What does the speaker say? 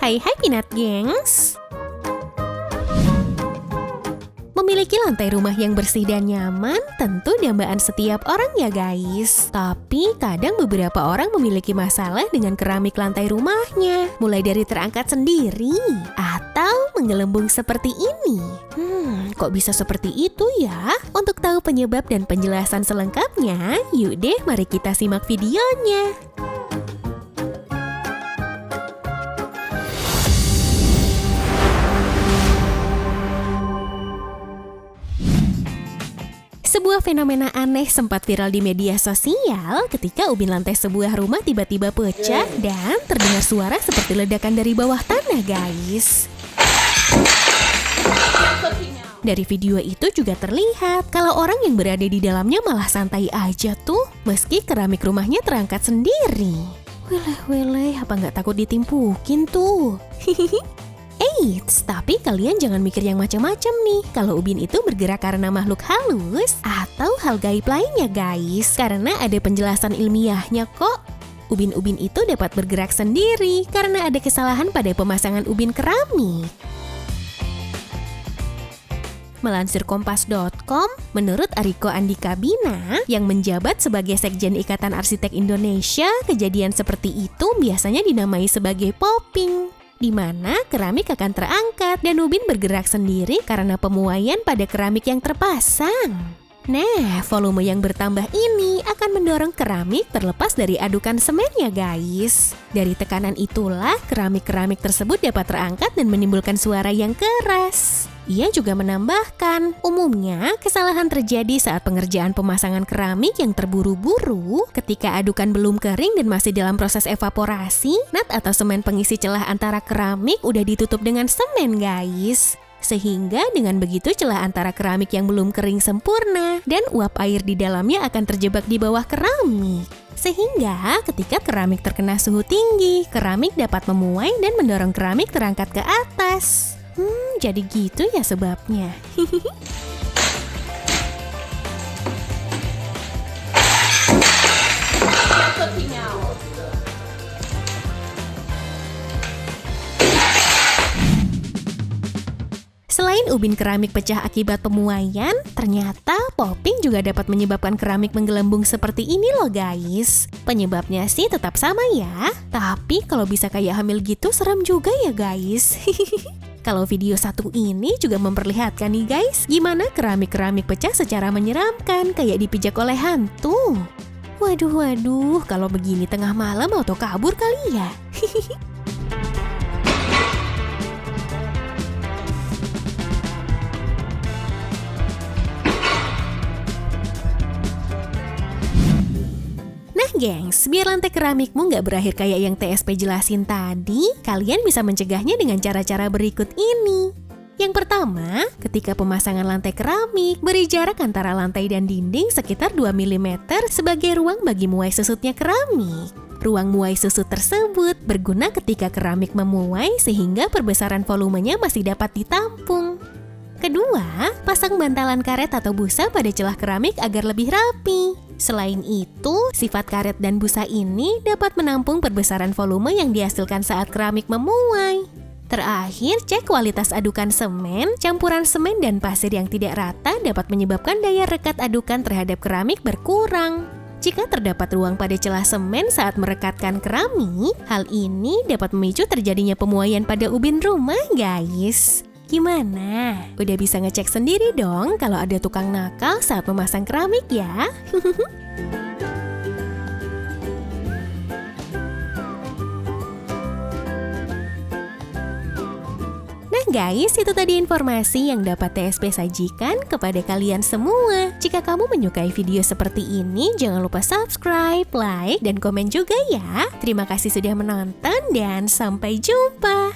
Hai Peanut Gengs. Memiliki lantai rumah yang bersih dan nyaman tentu dambaan setiap orang ya guys. Tapi kadang beberapa orang memiliki masalah dengan keramik lantai rumahnya. Mulai dari terangkat sendiri atau menggelembung seperti ini. Kok bisa seperti itu ya? Untuk tahu penyebab dan penjelasan selengkapnya, yuk deh mari kita simak videonya. Sebuah fenomena aneh sempat viral di media sosial ketika ubin lantai sebuah rumah tiba-tiba pecah dan terdengar suara seperti ledakan dari bawah tanah, guys. Dari video itu juga terlihat kalau orang yang berada di dalamnya malah santai aja tuh, meski keramik rumahnya terangkat sendiri. Weleh, apa nggak takut ditimpukin tuh? Eits, tapi kalian jangan mikir yang macam-macam nih kalau ubin itu bergerak karena makhluk halus atau hal gaib lainnya guys. Karena ada penjelasan ilmiahnya kok. Ubin-ubin itu dapat bergerak sendiri karena ada kesalahan pada pemasangan ubin keramik. Melansir kompas.com, menurut Ariko Andika Bina yang menjabat sebagai Sekjen Ikatan Arsitek Indonesia, kejadian seperti itu biasanya dinamai sebagai popping, di mana keramik akan terangkat dan ubin bergerak sendiri karena pemuaian pada keramik yang terpasang. Nah, volume yang bertambah ini akan mendorong keramik terlepas dari adukan semennya guys. Dari tekanan itulah keramik-keramik tersebut dapat terangkat dan menimbulkan suara yang keras. Ia juga menambahkan, umumnya kesalahan terjadi saat pengerjaan pemasangan keramik yang terburu-buru ketika adukan belum kering dan masih dalam proses evaporasi, nat atau semen pengisi celah antara keramik udah ditutup dengan semen guys. Sehingga dengan begitu celah antara keramik yang belum kering sempurna dan uap air di dalamnya akan terjebak di bawah keramik. Sehingga ketika keramik terkena suhu tinggi, keramik dapat memuai dan mendorong keramik terangkat ke atas. Jadi gitu ya sebabnya. Selain ubin keramik pecah akibat pemuaian, ternyata popping juga dapat menyebabkan keramik menggelembung seperti ini loh guys. Penyebabnya sih tetap sama ya, tapi kalau bisa kayak hamil gitu serem juga ya guys. Kalau video satu ini juga memperlihatkan nih guys, gimana keramik-keramik pecah secara menyeramkan kayak dipijak oleh hantu. Waduh, kalau begini tengah malam auto kabur kali ya. Gengs, biar lantai keramikmu nggak berakhir kayak yang TSP jelasin tadi, kalian bisa mencegahnya dengan cara-cara berikut ini. Yang pertama, ketika pemasangan lantai keramik, beri jarak antara lantai dan dinding sekitar 2 mm sebagai ruang bagi muai susutnya keramik. Ruang muai susut tersebut berguna ketika keramik memuai sehingga perbesaran volumenya masih dapat ditampung. Kedua, pasang bantalan karet atau busa pada celah keramik agar lebih rapi. Selain itu, sifat karet dan busa ini dapat menampung perbesaran volume yang dihasilkan saat keramik memuai. Terakhir, cek kualitas adukan semen. Campuran semen dan pasir yang tidak rata dapat menyebabkan daya rekat adukan terhadap keramik berkurang. Jika terdapat ruang pada celah semen saat merekatkan keramik, hal ini dapat memicu terjadinya pemuaian pada ubin rumah, guys. Gimana? Udah bisa ngecek sendiri dong kalau ada tukang nakal saat memasang keramik ya? Nah guys, itu tadi informasi yang dapat TSP sajikan kepada kalian semua. Jika kamu menyukai video seperti ini, jangan lupa subscribe, like, dan komen juga ya. Terima kasih sudah menonton dan sampai jumpa.